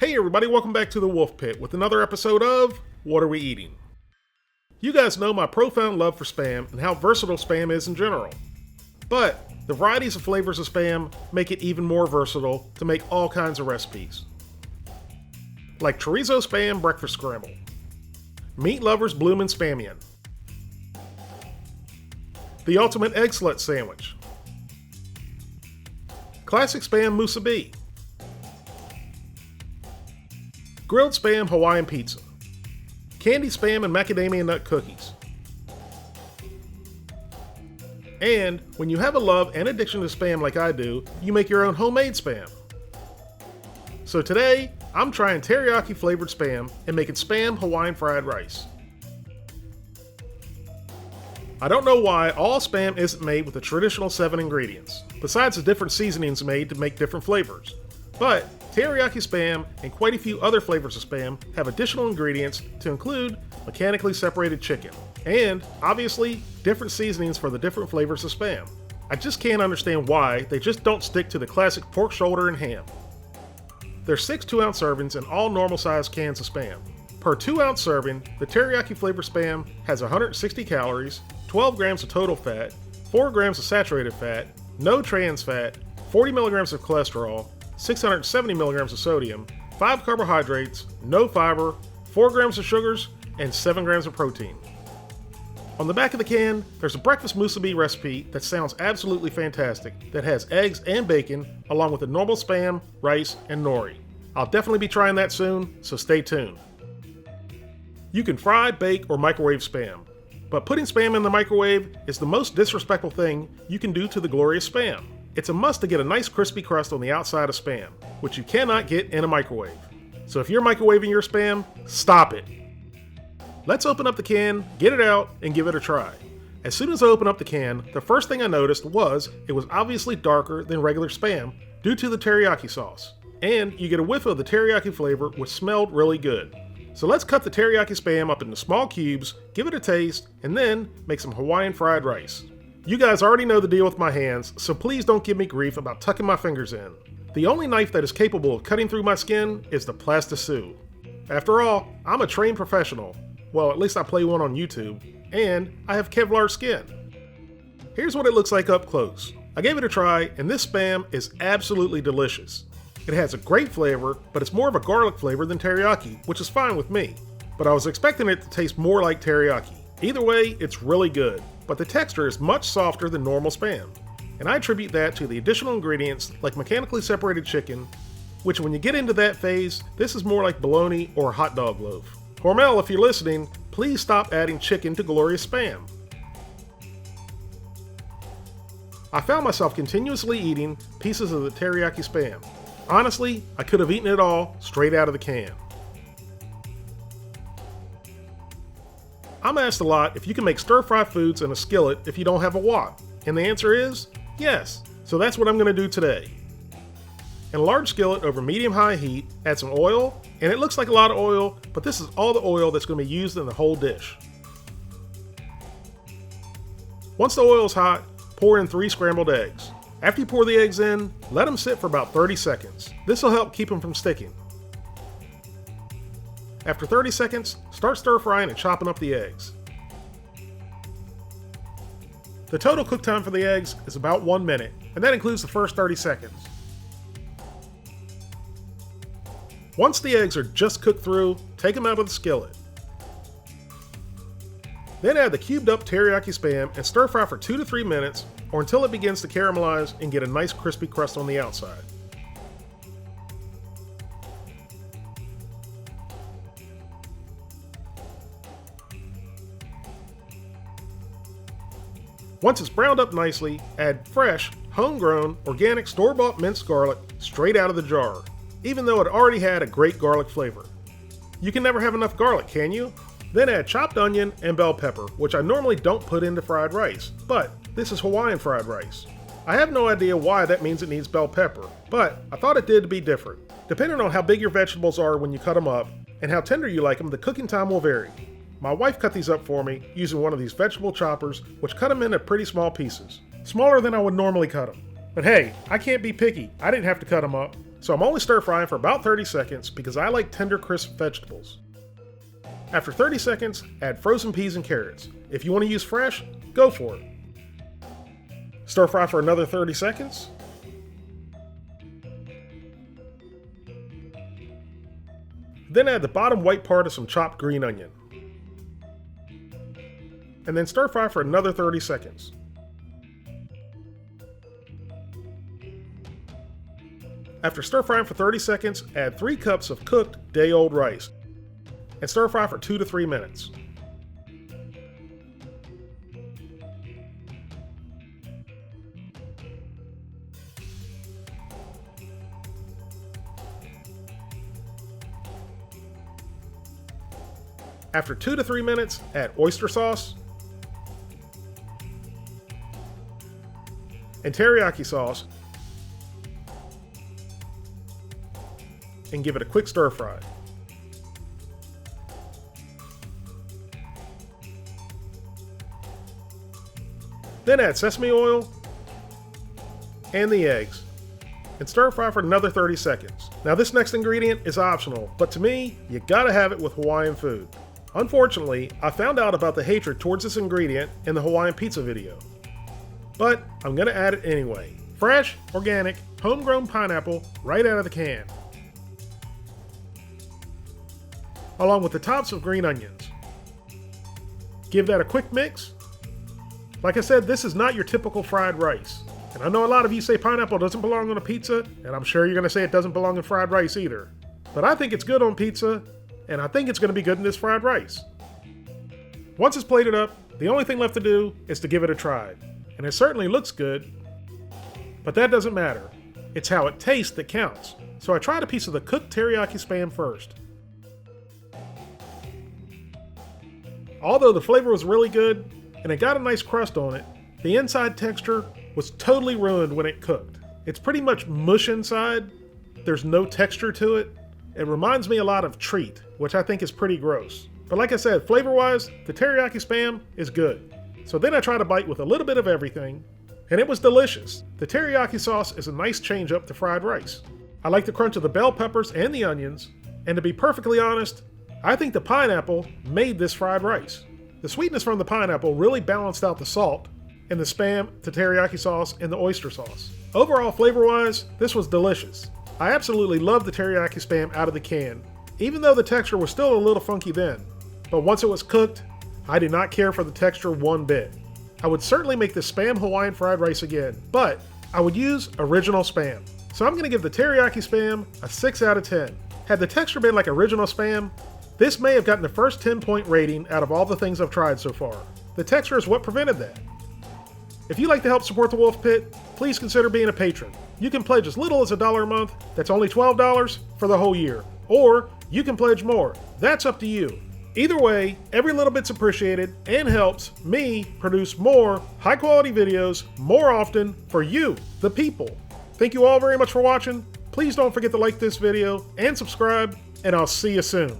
Hey everybody, welcome back to the Wolf Pit with another episode of What Are We Eating? You guys know my profound love for Spam and how versatile Spam is in general. But the varieties of flavors of Spam make it even more versatile to make all kinds of recipes. Like Chorizo Spam Breakfast Scramble, Meat Lovers Bloomin' Spamian, the Ultimate Egg Slut Sandwich, Classic Spam Musubi, Grilled Spam Hawaiian Pizza, Candy Spam and Macadamia Nut Cookies. And when you have a love and addiction to Spam like I do, you make your own homemade Spam. So today, I'm trying teriyaki flavored Spam and making Spam Hawaiian fried rice. I don't know why all Spam isn't made with the traditional 7 ingredients, besides the different seasonings made to make different flavors. But teriyaki Spam and quite a few other flavors of Spam have additional ingredients to include mechanically separated chicken, and, obviously, different seasonings for the different flavors of Spam. I just can't understand why they just don't stick to the classic pork shoulder and ham. There's 6 2-ounce servings in all normal sized cans of Spam. Per 2-ounce serving, the teriyaki flavored Spam has 160 calories, 12 grams of total fat, 4 grams of saturated fat, no trans fat, 40 milligrams of cholesterol, 670 milligrams of sodium, 5 carbohydrates, no fiber, 4 grams of sugars, and 7 grams of protein. On the back of the can, there's a breakfast musubi recipe that sounds absolutely fantastic that has eggs and bacon along with the normal Spam, rice, and nori. I'll definitely be trying that soon, so stay tuned. You can fry, bake, or microwave Spam, but putting Spam in the microwave is the most disrespectful thing you can do to the glorious Spam. It's a must to get a nice crispy crust on the outside of Spam, which you cannot get in a microwave. So if you're microwaving your Spam, stop it. Let's open up the can, get it out, and give it a try. As soon as I opened up the can, the first thing I noticed was it was obviously darker than regular Spam due to the teriyaki sauce. And you get a whiff of the teriyaki flavor, which smelled really good. So let's cut the teriyaki Spam up into small cubes, give it a taste, and then make some Hawaiian fried rice. You guys already know the deal with my hands, so please don't give me grief about tucking my fingers in. The only knife that is capable of cutting through my skin is the Plastisue. After all, I'm a trained professional. Well, at least I play one on YouTube, and I have Kevlar skin. Here's what it looks like up close. I gave it a try, and this Spam is absolutely delicious. It has a great flavor, but it's more of a garlic flavor than teriyaki, which is fine with me. But I was expecting it to taste more like teriyaki. Either way, it's really good, but the texture is much softer than normal Spam. And I attribute that to the additional ingredients like mechanically separated chicken, which when you get into that phase, this is more like bologna or a hot dog loaf. Hormel, if you're listening, please stop adding chicken to glorious Spam. I found myself continuously eating pieces of the teriyaki Spam. Honestly, I could have eaten it all straight out of the can. I'm asked a lot if you can make stir-fry foods in a skillet if you don't have a wok, and the answer is yes. So that's what I'm going to do today. In a large skillet over medium-high heat, add some oil, and it looks like a lot of oil, but this is all the oil that's going to be used in the whole dish. Once the oil is hot, pour in 3 scrambled eggs. After you pour the eggs in, let them sit for about 30 seconds. This will help keep them from sticking. After 30 seconds, start stir frying and chopping up the eggs. The total cook time for the eggs is about 1 minute, and that includes the first 30 seconds. Once the eggs are just cooked through, take them out of the skillet. Then add the cubed up teriyaki Spam and stir fry for 2 to 3 minutes or until it begins to caramelize and get a nice crispy crust on the outside. Once it's browned up nicely, add fresh, homegrown, organic store-bought minced garlic straight out of the jar, even though it already had a great garlic flavor. You can never have enough garlic, can you? Then add chopped onion and bell pepper, which I normally don't put into fried rice, but this is Hawaiian fried rice. I have no idea why that means it needs bell pepper, but I thought it did to be different. Depending on how big your vegetables are when you cut them up, and how tender you like them, the cooking time will vary. My wife cut these up for me using one of these vegetable choppers, which cut them into pretty small pieces. Smaller than I would normally cut them. But hey, I can't be picky. I didn't have to cut them up. So I'm only stir frying for about 30 seconds because I like tender crisp vegetables. After 30 seconds, add frozen peas and carrots. If you want to use fresh, go for it. Stir fry for another 30 seconds. Then add the bottom white part of some chopped green onion. And then stir fry for another 30 seconds. After stir frying for 30 seconds, add 3 cups of cooked day-old rice and stir fry for 2 to 3 minutes. After 2 to 3 minutes, add oyster sauce and teriyaki sauce and give it a quick stir fry. Then add sesame oil and the eggs and stir fry for another 30 seconds. Now this next ingredient is optional, but to me, you gotta have it with Hawaiian food. Unfortunately, I found out about the hatred towards this ingredient in the Hawaiian pizza video. But I'm gonna add it anyway. Fresh, organic, homegrown pineapple right out of the can. Along with the tops of green onions. Give that a quick mix. Like I said, this is not your typical fried rice. And I know a lot of you say pineapple doesn't belong on a pizza, and I'm sure you're gonna say it doesn't belong in fried rice either. But I think it's good on pizza, and I think it's gonna be good in this fried rice. Once it's plated up, the only thing left to do is to give it a try. And it certainly looks good, but that doesn't matter. It's how it tastes that counts. So I tried a piece of the cooked teriyaki spam first. Although the flavor was really good, and it got a nice crust on it, the inside texture was totally ruined when it cooked. It's pretty much mush inside. There's no texture to it. It reminds me a lot of treat, which I think is pretty gross. But like I said, flavor-wise, the teriyaki spam is good. So then I tried a bite with a little bit of everything, and it was delicious. The teriyaki sauce is a nice change up to fried rice. I like the crunch of the bell peppers and the onions, and to be perfectly honest, I think the pineapple made this fried rice. The sweetness from the pineapple really balanced out the salt in the spam, the teriyaki sauce, and the oyster sauce. Overall, flavor-wise, this was delicious. I absolutely loved the teriyaki spam out of the can, even though the texture was still a little funky then. But once it was cooked, I did not care for the texture one bit. I would certainly make the spam Hawaiian fried rice again, but I would use original spam. So I'm going to give the teriyaki spam a 6 out of 10. Had the texture been like original spam, this may have gotten the first 10-point rating out of all the things I've tried so far. The texture is what prevented that. If you'd like to help support the Wolf Pit, please consider being a patron. You can pledge as little as $1 a month, that's only $12 for the whole year. Or you can pledge more, that's up to you. Either way, every little bit's appreciated and helps me produce more high-quality videos more often for you, the people. Thank you all very much for watching. Please don't forget to like this video and subscribe, and I'll see you soon.